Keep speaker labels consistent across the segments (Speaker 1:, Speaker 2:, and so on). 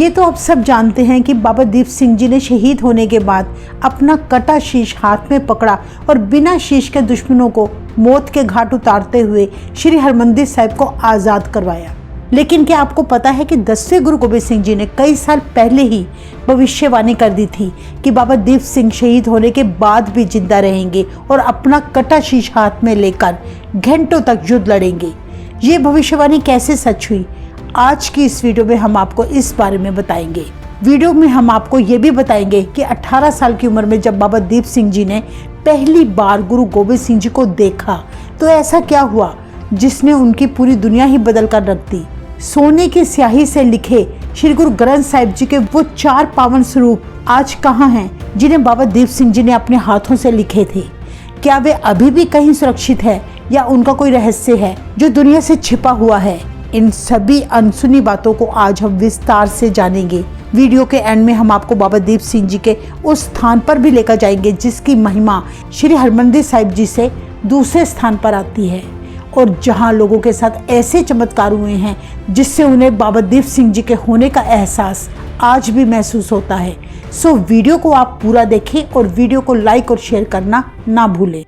Speaker 1: ये तो आप सब जानते हैं कि बाबा दीप सिंह जी ने शहीद होने के बाद अपना कटा शीश हाथ में पकड़ा और बिना शीश के दुश्मनों को मौत के घाट उतारते हुए श्री हरमंदिर साहिब को आज़ाद करवाया। लेकिन क्या आपको पता है कि 10वें गुरु गोबिंद सिंह जी ने कई साल पहले ही भविष्यवाणी कर दी थी कि बाबा दीप सिंह शहीद होने के बाद भी जिंदा रहेंगे और अपना कटा शीश हाथ में लेकर घंटों तक युद्ध लड़ेंगे। ये भविष्यवाणी कैसे सच हुई, आज की इस वीडियो में हम आपको इस बारे में बताएंगे। वीडियो में हम आपको ये भी बताएंगे कि 18 साल की उम्र में जब बाबा दीप सिंह जी ने पहली बार गुरु गोबिंद सिंह जी को देखा तो ऐसा क्या हुआ जिसने उनकी पूरी दुनिया ही बदल कर रख दी। सोने की स्याही से लिखे श्री गुरु ग्रंथ साहिब जी के वो 4 पावन स्वरूप आज कहाँ हैं जिन्हें बाबा दीप सिंह जी ने अपने हाथों से लिखे थे। क्या वे अभी भी कहीं सुरक्षित है या उनका कोई रहस्य है जो दुनिया से छिपा हुआ है। इन सभी अनसुनी बातों को आज हम विस्तार से जानेंगे। वीडियो के एंड में हम आपको बाबा दीप सिंह जी के उस स्थान पर भी लेकर जाएंगे जिसकी महिमा श्री हरमंदिर साहिब जी से दूसरे स्थान पर आती है और जहां लोगों के साथ ऐसे चमत्कार हुए हैं जिससे उन्हें बाबा दीप सिंह जी के होने का एहसास आज भी महसूस होता है। सो वीडियो को आप पूरा देखें और वीडियो को लाइक और शेयर करना ना भूलें।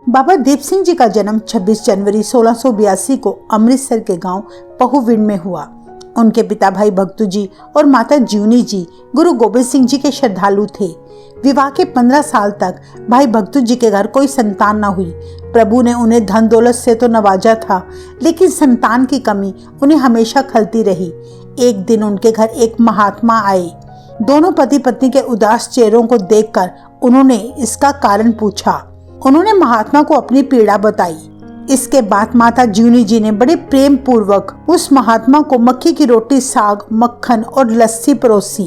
Speaker 1: बाबा दीप सिंह जी का जन्म 26 जनवरी 1682 को अमृतसर के गांव पहुविंड में हुआ। उनके पिता भाई भक्तू जी और माता जीवनी जी गुरु गोबिंद सिंह जी के श्रद्धालु थे। विवाह के 15 साल तक भाई भक्तू जी के घर कोई संतान न हुई। प्रभु ने उन्हें धन दौलत से तो नवाजा था, लेकिन संतान की कमी उन्हें हमेशा खलती रही। एक दिन उनके घर एक महात्मा आए। दोनों पति पत्नी के उदास चेहरों को देखकर उन्होंने इसका कारण पूछा। उन्होंने महात्मा को अपनी पीड़ा बताई। इसके बाद माता जीवनी जी ने बड़े प्रेम पूर्वक उस महात्मा को मक्की की रोटी, साग, मक्खन और लस्सी परोसी।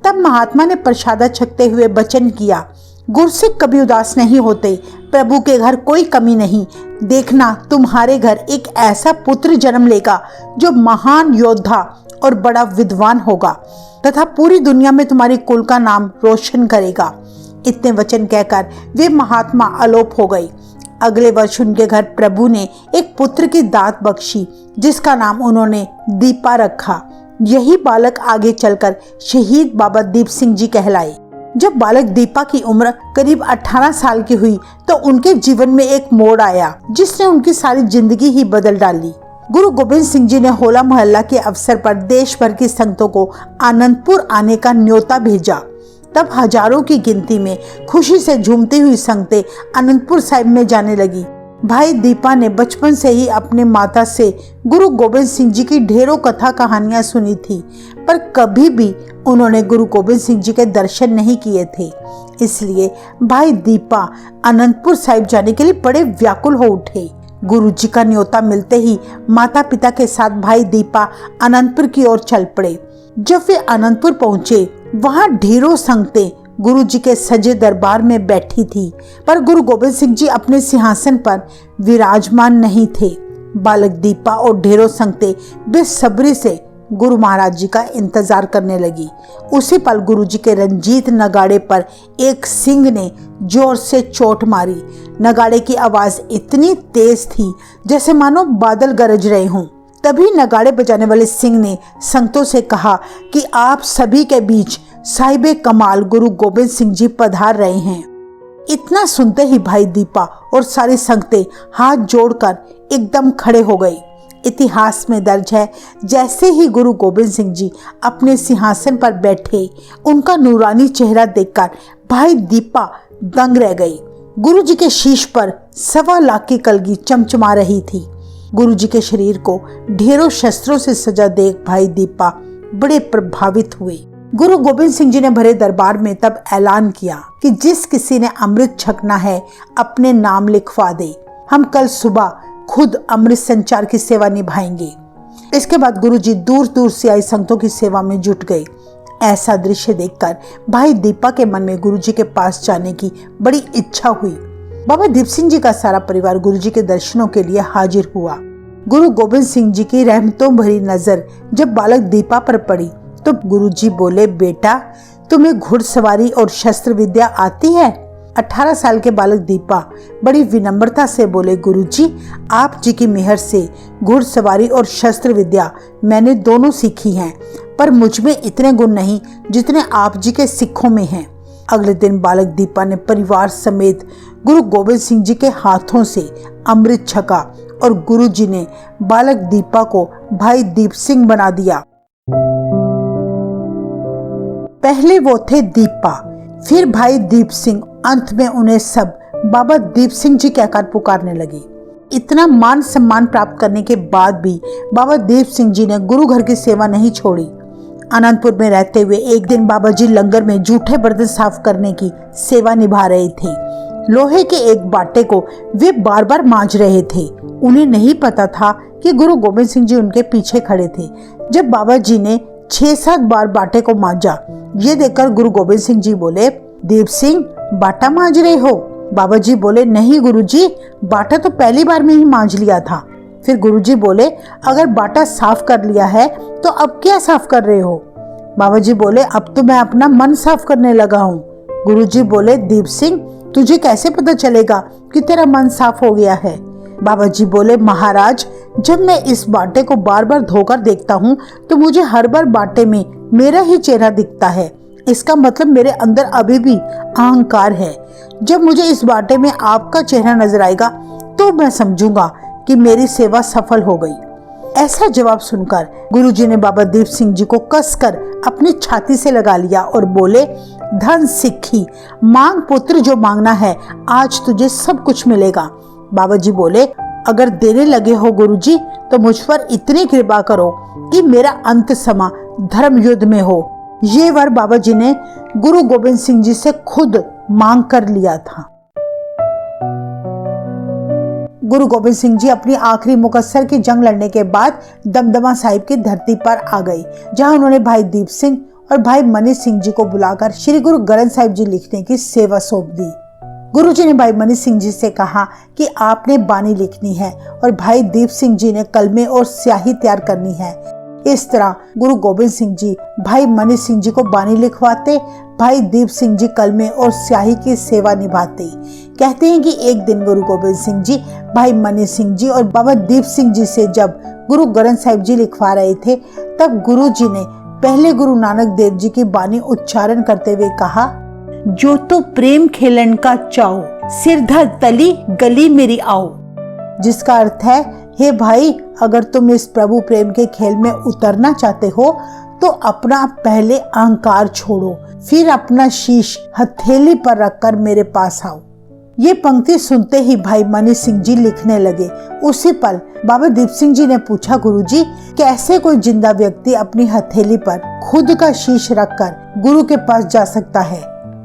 Speaker 1: तब महात्मा ने प्रसादा छकते हुए वचन किया, गुरसिक कभी उदास नहीं होते, प्रभु के घर कोई कमी नहीं। देखना तुम्हारे घर एक ऐसा पुत्र जन्म लेगा जो महान योद्धा और बड़ा विद्वान होगा तथा पूरी दुनिया में तुम्हारी कुल का नाम रोशन करेगा। इतने वचन कहकर वे महात्मा अलोप हो गई। अगले वर्ष उनके घर प्रभु ने एक पुत्र की दात बख्शी जिसका नाम उन्होंने दीपा रखा। यही बालक आगे चलकर शहीद बाबा दीप सिंह जी कहलाए। जब बालक दीपा की उम्र करीब 18 साल की हुई तो उनके जीवन में एक मोड़ आया जिसने उनकी सारी जिंदगी ही बदल डाली। गुरु गोबिंद सिंह जी ने होला मोहल्ला के अवसर पर देश भर की संगतों को आनंदपुर आने का न्योता भेजा। तब हजारों की गिनती में खुशी से झूमती हुई संगतें आनंदपुर साहिब में जाने लगी। भाई दीपा ने बचपन से ही अपने माता से गुरु गोबिंद सिंह जी की ढेरों कथा कहानियां सुनी थी, पर कभी भी उन्होंने गुरु गोबिंद सिंह जी के दर्शन नहीं किए थे। इसलिए भाई दीपा आनंदपुर साहिब जाने के लिए बड़े व्याकुल हो उठे। गुरु जी का न्योता मिलते ही माता पिता के साथ भाई दीपा आनंदपुर की ओर चल पड़े। जब वे आनंदपुर पहुंचे, वहां ढेरों संगतें गुरु जी के सजे दरबार में बैठी थी, पर गुरु गोबिंद सिंह जी अपने सिंहासन पर विराजमान नहीं थे। बालक दीपा और ढेरों संगतें बेसब्री से गुरु महाराज जी का इंतजार करने लगी। उसी पल गुरु जी के रंजीत नगाड़े पर एक सिंह ने जोर से चोट मारी। नगाड़े की आवाज इतनी तेज थी जैसे मानो बादल गरज रहे हों। तभी नगाड़े बजाने वाले सिंह ने संगतों से कहा कि आप सभी के बीच साहिबे कमाल गुरु गोबिंद सिंह जी पधार रहे हैं। इतना सुनते ही भाई दीपा और सारी संगतें हाथ जोड़कर एकदम खड़े हो गई। इतिहास में दर्ज है, जैसे ही गुरु गोबिंद सिंह जी अपने सिंहासन पर बैठे, उनका नूरानी चेहरा देखकर भाई दीपा दंग रह गई। गुरु जी के शीश पर 1.25 लाख की कलगी चमचमा रही थी। गुरु जी के शरीर को ढेरों शस्त्रों से सजा देख भाई दीपा बड़े प्रभावित हुए। गुरु गोबिंद सिंह जी ने भरे दरबार में तब ऐलान किया कि जिस किसी ने अमृत छकना है अपने नाम लिखवा दे। हम कल सुबह खुद अमृत संचार की सेवा निभाएंगे। इसके बाद गुरु जी दूर दूर से आई संगतों की सेवा में जुट गए। ऐसा दृश्य देखकर भाई दीपा के मन में गुरु जी के पास जाने की बड़ी इच्छा हुई। बाबा दीप सिंह जी का सारा परिवार गुरु जी के दर्शनों के लिए हाजिर हुआ। गुरु गोबिंद सिंह जी की रहमतों भरी नजर जब बालक दीपा पर पड़ी तो गुरु जी बोले, बेटा तुम्हें घुड़सवारी और शस्त्र विद्या आती है? 18 साल के बालक दीपा बड़ी विनम्रता से बोले, गुरुजी, आप जी की मेहर से घुड़सवारी और शस्त्र विद्या मैंने दोनों सीखी हैं, पर मुझ में इतने गुण नहीं जितने आप जी के सिखों में हैं। अगले दिन बालक दीपा ने परिवार समेत गुरु गोबिंद सिंह जी के हाथों से अमृत छका और गुरु जी ने बालक दीपा को भाई दीप सिंह बना दिया। पहले वो थे दीपा, फिर भाई दीप सिंह, अंत में उन्हें सब बाबा दीप सिंह जी कहकर पुकारने लगे। इतना मान सम्मान प्राप्त करने के बाद भी बाबा दीप सिंह जी ने गुरु घर की सेवा नहीं छोड़ी। अनंतपुर में रहते हुए एक दिन बाबा जी लंगर में जूठे बर्तन साफ करने की सेवा निभा रहे थे। लोहे के एक बाटे को वे बार बार मांज रहे थे। उन्हें नहीं पता था कि गुरु गोबिंद सिंह जी उनके पीछे खड़े थे। जब बाबा जी ने 6-7 बार बाटे को मांजा, ये देखकर गुरु गोबिंद सिंह जी बोले, दीप सिंह, बाटा मांज रहे हो? बाबा जी बोले, नहीं गुरुजी, बाटा तो पहली बार में ही मांज लिया था। फिर गुरुजी बोले, अगर बाटा साफ कर लिया है तो अब क्या साफ कर रहे हो? बाबा जी बोले, अब तो मैं अपना मन साफ करने लगा हूँ। गुरुजी बोले, दीप सिंह, तुझे कैसे पता चलेगा कि तेरा मन साफ हो गया है? बाबा जी बोले, महाराज, जब मैं इस बाटे को बार बार धोकर देखता हूँ तो मुझे हर बार बाटे में मेरा ही चेहरा दिखता है। इसका मतलब मेरे अंदर अभी भी अहंकार है। जब मुझे इस बाटे में आपका चेहरा नजर आएगा तो मैं समझूंगा कि मेरी सेवा सफल हो गई। ऐसा जवाब सुनकर गुरुजी ने बाबा दीप सिंह जी को कसकर अपनी छाती से लगा लिया और बोले, धन सिक्खी, मांग पुत्र जो मांगना है, आज तुझे सब कुछ मिलेगा। बाबा जी बोले, अगर देने लगे हो गुरुजी तो मुझ पर इतनी कृपा करो कि मेरा अंत समा धर्म युद्ध में हो। ये वर बाबा जी ने गुरु गोबिंद सिंह जी से खुद मांग कर लिया था। गुरु गोबिंद सिंह जी अपनी आखिरी मुकस्सर की जंग लड़ने के बाद दमदमा साहिब की धरती पर आ गए, जहां उन्होंने भाई दीप सिंह और भाई मनी सिंह जी को बुलाकर श्री गुरु ग्रंथ साहिब जी लिखने की सेवा सौंप दी। गुरु जी ने भाई मनी सिंह जी से कहा कि आपने बानी लिखनी है और भाई दीप सिंह जी ने कलमे और स्याही तैयार करनी है। इस तरह गुरु गोबिंद सिंह जी भाई मनी सिंह जी को बानी लिखवाते, भाई दीप सिंह जी कलमे और स्याही की सेवा निभाते। कहते हैं कि एक दिन गुरु गोबिंद सिंह जी भाई मनी सिंह जी और बाबा दीप सिंह जी से जब गुरु ग्रंथ साहिब जी लिखवा रहे थे, तब गुरु जी ने पहले गुरु नानक देव जी की बानी उच्चारण करते हुए कहा, जो तो प्रेम खेलन का चाओ, सिर धर तली गली मेरी आओ। जिसका अर्थ है, हे भाई, अगर तुम इस प्रभु प्रेम के खेल में उतरना चाहते हो तो अपना पहले अहंकार छोड़ो, फिर अपना शीश हथेली पर रखकर मेरे पास आओ। ये पंक्ति सुनते ही भाई मनी सिंह जी लिखने लगे। उसी पल बाबा दीप सिंह जी ने पूछा, गुरुजी, कैसे कोई जिंदा व्यक्ति अपनी हथेली पर खुद का शीश रखकर गुरु के पास जा सकता है?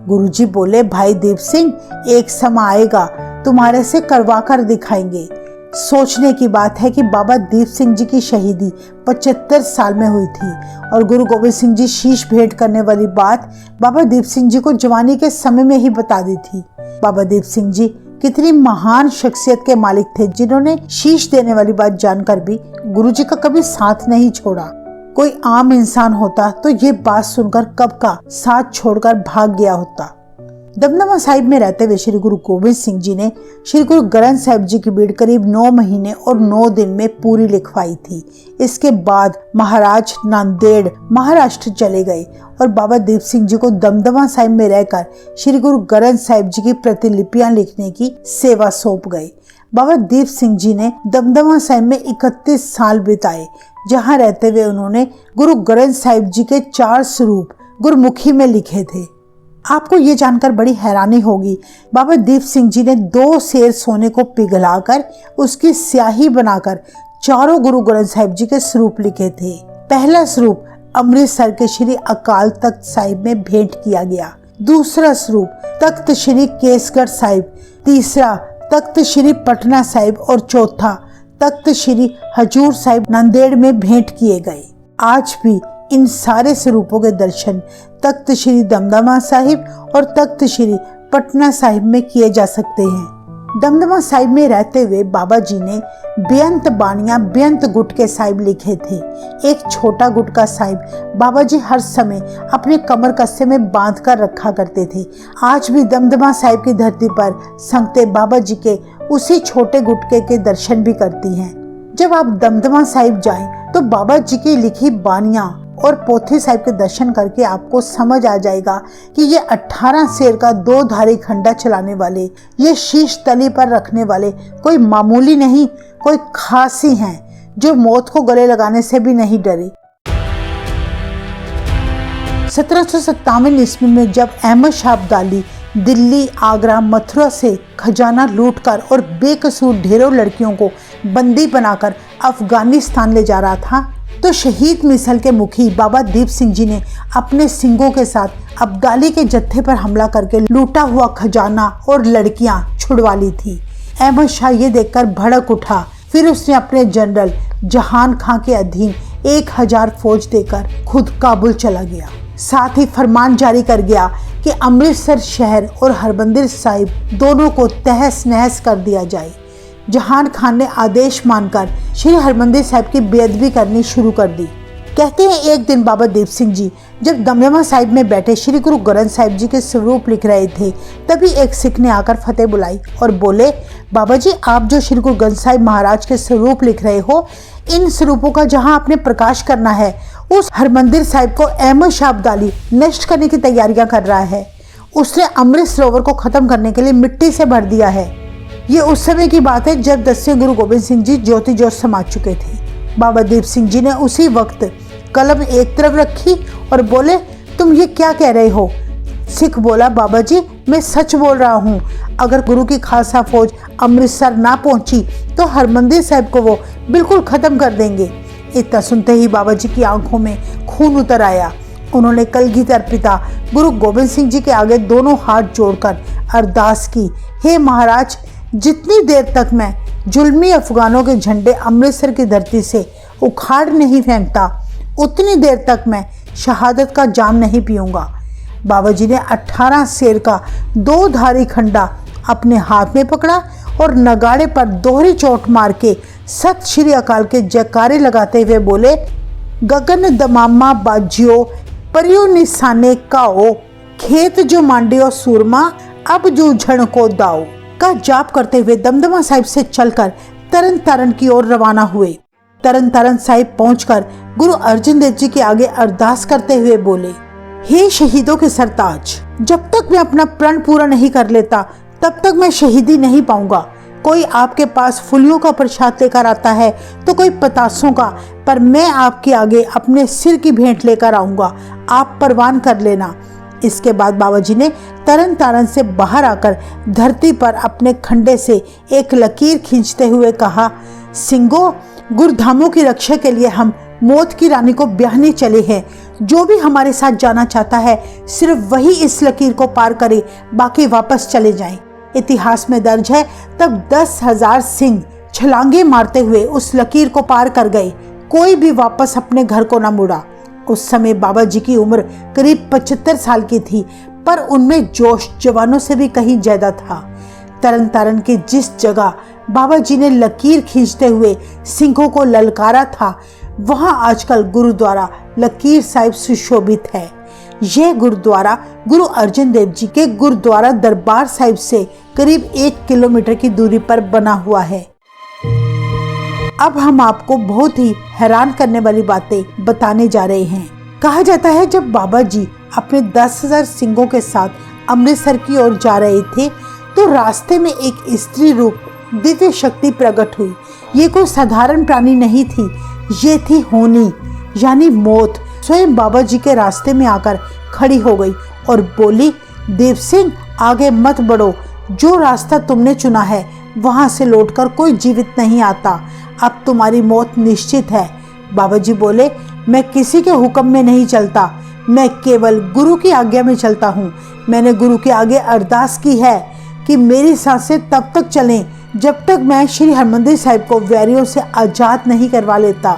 Speaker 1: गुरुजी बोले, भाई दीप सिंह, एक समय आएगा तुम्हारे से करवा कर दिखाएंगे। सोचने की बात है कि बाबा दीप सिंह जी की शहीदी 75 साल में हुई थी और गुरु गोबिंद सिंह जी शीश भेंट करने वाली बात बाबा दीप सिंह जी को जवानी के समय में ही बता दी थी। बाबा दीप सिंह जी कितनी महान शख्सियत के मालिक थे, जिन्होंने शीश देने वाली बात जानकर भी गुरु जी का कभी साथ नहीं छोड़ा। कोई आम इंसान होता तो ये बात सुनकर कब का साथ छोड़कर भाग गया होता। दमदमा साहिब में रहते हुए श्री गुरु गोबिंद सिंह जी ने श्री गुरु ग्रंथ साहिब जी की भीड़ करीब 9 महीने और 9 दिन में पूरी लिखवाई थी। इसके बाद महाराज नांदेड़ महाराष्ट्र चले गए और बाबा दीप सिंह जी को दमदमा साहिब में रहकर श्री गुरु ग्रंथ साहिब जी की प्रतिलिपियां लिखने की सेवा सौंप गए। बाबा दीप सिंह जी ने दमदमा साहिब में 31 साल बिताए, जहां रहते हुए उन्होंने गुरु ग्रंथ साहिब जी के 4 स्वरूप गुरमुखी में लिखे थे। आपको ये जानकर बड़ी हैरानी होगी, बाबा दीप सिंह जी ने 2 सेर सोने को पिघलाकर उसकी स्याही बनाकर चारों गुरु ग्रंथ साहिब जी के स्वरूप लिखे थे। पहला स्वरूप अमृतसर के श्री अकाल तख्त साहिब में भेंट किया गया, दूसरा स्वरूप तख्त श्री केसगढ़ साहिब, तीसरा तख्त श्री पटना साहिब और चौथा तख्त श्री हजूर साहिब नांदेड़ में भेंट किए गए। आज भी इन सारे स्वरूपों के दर्शन तख्त श्री दमदमा साहिब और तख्त श्री पटना साहिब में किए जा सकते हैं। दमदमा साहिब में रहते हुए बाबा जी ने बेअंत बाणियां बेअंत गुटके साहिब लिखे थे। एक छोटा गुटका साहिब बाबा जी हर समय अपने कमर कस्से में बांध कर रखा करते थे। आज भी दमदमा साहिब की धरती पर संगतें बाबा जी के उसी छोटे गुटके के दर्शन भी करती हैं। जब आप दमदमा साहिब जाएं तो बाबा जी की लिखी बानियां और पोथी साहिब के दर्शन करके आपको समझ आ जाएगा कि ये 18 शेर का 2 धारी खंडा चलाने वाले, ये शीश तली पर रखने वाले कोई मामूली नहीं, कोई खास ही हैं जो मौत को गले लगाने से भी नहीं डरे। 1757 ईस्वी में जब अहमद शाह अब्दाली दिल्ली, आगरा, मथुरा से खजाना लूटकर और बेकसूर ढेरों लड़कियों को बंदी बनाकर अफगानिस्तान ले जा रहा था, तो शहीद मिसल के मुखी बाबा दीप सिंह जी ने अपने सिंगों के साथ अब्दाली के जत्थे पर हमला करके लूटा हुआ खजाना और लड़कियां छुड़वा ली थी। अहमद शाह ये देखकर भड़क उठा। फिर उसने अपने जनरल जहान खां के अधीन 1000 फौज देकर खुद काबुल चला गया। साथ ही फरमान जारी कर गया कि अमृतसर शहर और हरमंदिर साहिब दोनों को तहस नहस कर दिया जाए। जहान खान ने आदेश मानकर श्री हरमंदिर साहिब की बेअदबी करनी शुरू कर दी। कहते हैं एक दिन बाबा दीप सिंह जी जब दमदमा साहिब में बैठे श्री गुरु ग्रंथ साहिब जी के स्वरूप लिख रहे थे, तभी एक सिख ने आकर फतेह बुलाई और बोले, बाबा जी आप जो श्री गुरु ग्रंथ साहिब महाराज के स्वरूप लिख रहे हो, इन स्वरूपों का जहां आपने प्रकाश करना है, उस हरमंदिर साहिब को अहमद शाह अब्दाली नष्ट करने की तैयारियां कर रहा है। उसने अमृत सरोवर को खत्म करने के लिए मिट्टी से भर दिया है। ये उस समय की बात है जब 10वें गुरु गोबिंद सिंह जी ज्योति ज्योत समा चुके थे। बाबा दीप सिंह जी ने उसी वक्त कलम एक तरफ रखी और बोले, तुम ये क्या कह रहे हो? सिख बोला, बाबा जी मैं सच बोल रहा हूँ। अगर गुरु की खालसा फौज अमृतसर ना पहुंची तो हरमंदिर साहिब को वो बिल्कुल खत्म कर देंगे। इतना सुनते ही बाबा जी की आंखों में खून उतर आया। उन्होंने कलगीधर पिता गुरु गोबिंद सिंह जी के आगे दोनों हाथ जोड़कर अरदास की, हे महाराज, जितनी देर तक मैं जुल्मी अफगानों के झंडे अमृतसर की धरती से उखाड़ नहीं फेंकता, उतनी देर तक मैं शहादत का जाम नहीं पीऊंगा। बाबा जी ने 18 शेर का 2 धारी खंडा अपने हाथ में पकड़ा और नगाड़े पर दोहरी चोट मार के सत श्री अकाल के जयकारे लगाते हुए बोले, गगन दमामा बाजियो परियो निशाने काओ, खेत जो मांडियो सूरमा अब जूझण को दाओ का जाप करते हुए दमदमा साहिब से चलकर तरन तारण की ओर रवाना हुए। तरन तारण साहिब पहुंचकर गुरु अर्जन देव जी के आगे अरदास करते हुए बोले, हे शहीदों के सरताज, जब तक मैं अपना प्रण पूरा नहीं कर लेता तब तक मैं शहीदी नहीं पाऊंगा। कोई आपके पास फूलियों का प्रसाद लेकर आता है तो कोई पतासों का, पर मैं आपके आगे अपने सिर की भेंट लेकर आऊंगा, आप परवान कर लेना। इसके बाद बाबा जी ने तरन तारण से बाहर आकर धरती पर अपने खंडे से एक लकीर खींचते हुए कहा, सिंगो, गुरुधामों की रक्षा के लिए हम मौत की रानी को ब्याहने चले हैं। जो भी हमारे साथ जाना चाहता है सिर्फ वही इस लकीर को पार करे, बाकी वापस चले जाएं। इतिहास में दर्ज है तब 10,000 सिंह छलांगे मारते हुए उस लकीर को पार कर गए। कोई भी वापस अपने घर को न मुड़ा। उस समय बाबा जी की उम्र करीब 75 साल की थी, पर उनमें जोश जवानों से भी कहीं ज्यादा था। तरन तारण की जिस जगह बाबा जी ने लकीर खींचते हुए सिंहों को ललकारा था, वहां आजकल गुरुद्वारा लकीर साहिब सुशोभित है। यह गुरुद्वारा गुरु अर्जन देव जी के गुरुद्वारा दरबार साहिब से करीब 1 किलोमीटर की दूरी पर बना हुआ है। अब हम आपको बहुत ही हैरान करने वाली बातें बताने जा रहे हैं। कहा जाता है जब बाबा जी अपने 10,000 सिंहों के साथ अमृतसर की ओर जा रहे थे तो रास्ते में एक स्त्री रूप दिव्य शक्ति प्रकट हुई। ये कोई साधारण प्राणी नहीं थी, ये थी होनी यानी मौत। स्वयं बाबा जी के रास्ते में आकर खड़ी हो गई और बोली, देव सिंह आगे मत बढ़ो, जो रास्ता तुमने चुना है वहां से लौटकर कोई जीवित नहीं आता, अब तुम्हारी मौत निश्चित है। बाबा जी बोले, मैं किसी के हुक्म में नहीं चलता, मैं केवल गुरु की आज्ञा में चलता हूँ। मैंने गुरु के आगे अरदास की है कि मेरी सांसें तब तक चलें जब तक मैं श्री हरमंदिर साहिब को वैरियों से आजाद नहीं करवा लेता।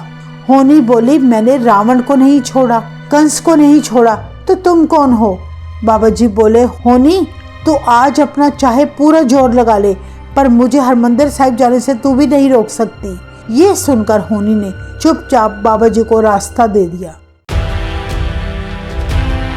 Speaker 1: होनी बोली, मैंने रावण को नहीं छोड़ा, कंस को नहीं छोड़ा, तो तुम कौन हो? बाबा जी बोले, होनी तू आज अपना चाहे पूरा जोर लगा ले, पर मुझे हरमंदिर साहिब जाने से तू भी नहीं रोक सकती। ये सुनकर होनी ने चुपचाप बाबा जी को रास्ता दे दिया।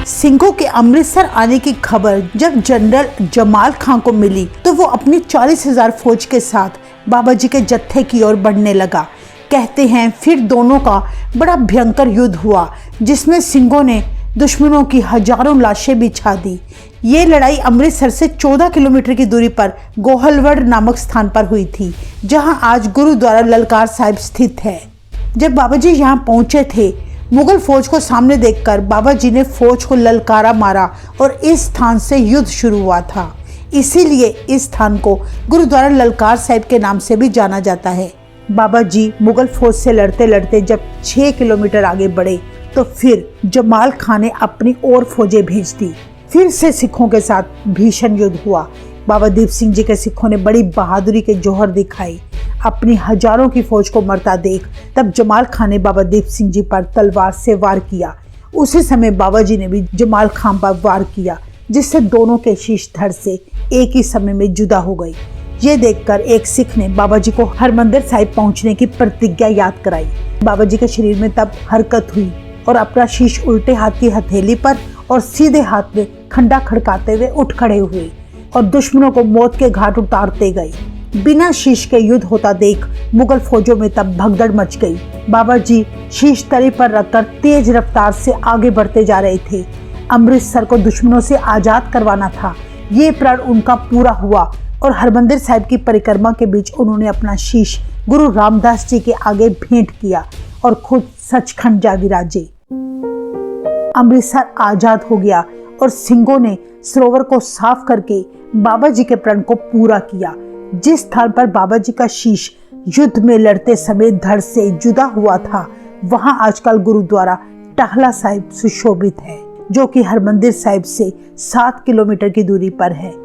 Speaker 1: सिंघों के अमृतसर आने की खबर जब जनरल जमाल खां को मिली तो वो अपनी 40,000 फौज के साथ बाबा जी के जत्थे की ओर बढ़ने लगा। कहते हैं फिर दोनों का बड़ा भयंकर युद्ध हुआ, जिसमें सिंघों ने दुश्मनों की हजारों लाशें बिछा दी। ये लड़ाई अमृतसर से 14 किलोमीटर की दूरी पर गोहलवड़ नामक स्थान पर हुई थी, जहां आज गुरुद्वारा ललकार साहिब स्थित है। जब बाबा जी यहाँ पहुंचे थे, मुगल फौज को सामने देखकर बाबा जी ने फौज को ललकारा मारा और इस स्थान से युद्ध शुरू हुआ था। इसीलिए इस स्थान को गुरुद्वारा ललकार साहिब के नाम से भी जाना जाता है। बाबा जी मुगल फौज से लड़ते लड़ते जब 6 किलोमीटर आगे बढ़े तो फिर जमाल खां ने अपनी और फौजें भेज दी। फिर से सिखों के साथ भीषण युद्ध हुआ। बाबा दीप सिंह जी के सिखों ने बड़ी बहादुरी के जौहर दिखाई। अपनी हजारों की फौज को मरता देख तब जमाल खां ने बाबा दीप सिंह जी पर तलवार से वार किया। उसी समय बाबा जी ने भी जमाल खां पर वार किया, जिससे दोनों के शीश धड़ से एक ही समय में जुदा हो गई। ये देखकर एक सिख ने बाबा जी को हरमंदिर साहिब पहुंचने की प्रतिज्ञा याद कराई। बाबा जी के शरीर में तब हरकत हुई और अपना शीश उल्टे हाथ की हथेली पर और सीधे हाथ में खंडा खड़काते हुए उठ खड़े हुए और दुश्मनों को मौत के घाट उतारते गए। बिना शीश के युद्ध होता देख मुगल फौजों में तब भगदड़ मच गई। बाबा जी शीश तली पर रखकर तेज रफ्तार से आगे बढ़ते जा रहे थे। अमृतसर को दुश्मनों से आजाद करवाना था। ये प्रण उनका पूरा हुआ और हरमंदिर साहिब की परिक्रमा के बीच उन्होंने अपना शीश गुरु रामदास जी के आगे भेंट किया और खुद सचखंड जा विराजे। अमृतसर आजाद हो गया और सिंघों ने सरोवर को साफ करके बाबा जी के प्रण को पूरा किया। जिस स्थान पर बाबा जी का शीश युद्ध में लड़ते समय धड़ से जुदा हुआ था, वहां आजकल गुरुद्वारा टाहला साहिब सुशोभित है, जो कि हरमंदिर साहिब से 7 किलोमीटर की दूरी पर है।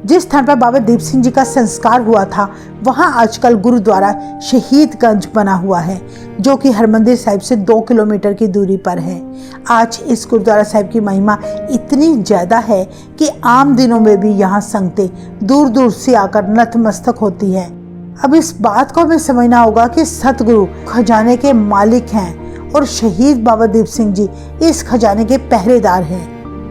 Speaker 1: जिस स्थान पर बाबा दीप सिंह जी का संस्कार हुआ था, वहां आजकल गुरुद्वारा शहीदगंज बना हुआ है, जो कि हरमंदिर साहिब से 2 किलोमीटर की दूरी पर है। आज इस गुरुद्वारा साहिब की महिमा इतनी ज्यादा है कि आम दिनों में भी यहाँ संगतें दूर दूर से आकर नतमस्तक होती हैं। अब इस बात को हमें समझना होगा कि सतगुरु खजाने के मालिक हैं और शहीद बाबा दीप सिंह जी इस खजाने के पहरेदार हैं।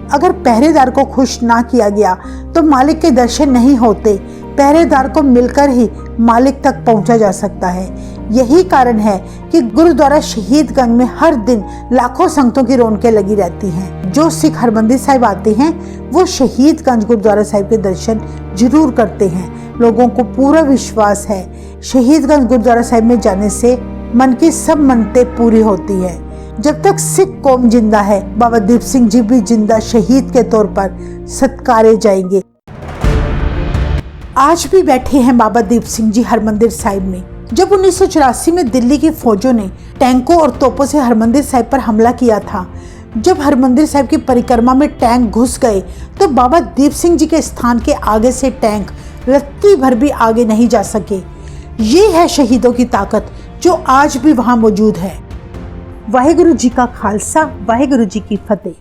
Speaker 1: अगर पहरेदार को खुश ना किया गया तो मालिक के दर्शन नहीं होते। पहरेदार को मिलकर ही मालिक तक पहुंचा जा सकता है। यही कारण है कि गुरुद्वारा शहीदगंज में हर दिन लाखों संगतों की रौनकें लगी रहती हैं। जो सिख हरमंदिर साहिब आते हैं वो शहीदगंज गुरुद्वारा साहिब के दर्शन जरूर करते हैं। लोगों को पूरा विश्वास है शहीदगंज गुरुद्वारा साहिब में जाने से मन की सब मन्नतें पूरी होती है। जब तक सिख कौम जिंदा है, बाबा दीप सिंह जी भी जिंदा शहीद के तौर पर सत्कारे जाएंगे। आज भी बैठे हैं बाबा दीप सिंह जी हरमंदिर साहिब में। जब 1984 में दिल्ली की फौजों ने टैंकों और तोपों से हरमंदिर साहिब पर हमला किया था, जब हरमंदिर साहिब की परिक्रमा में टैंक घुस गए तो बाबा दीप सिंह जी के स्थान के आगे से टैंक रत्ती भर भी आगे नहीं जा सके। ये है शहीदों की ताकत जो आज भी वहां मौजूद है। वाहेगुरु जी का खालसा, वाहेगुरु जी की फतेह।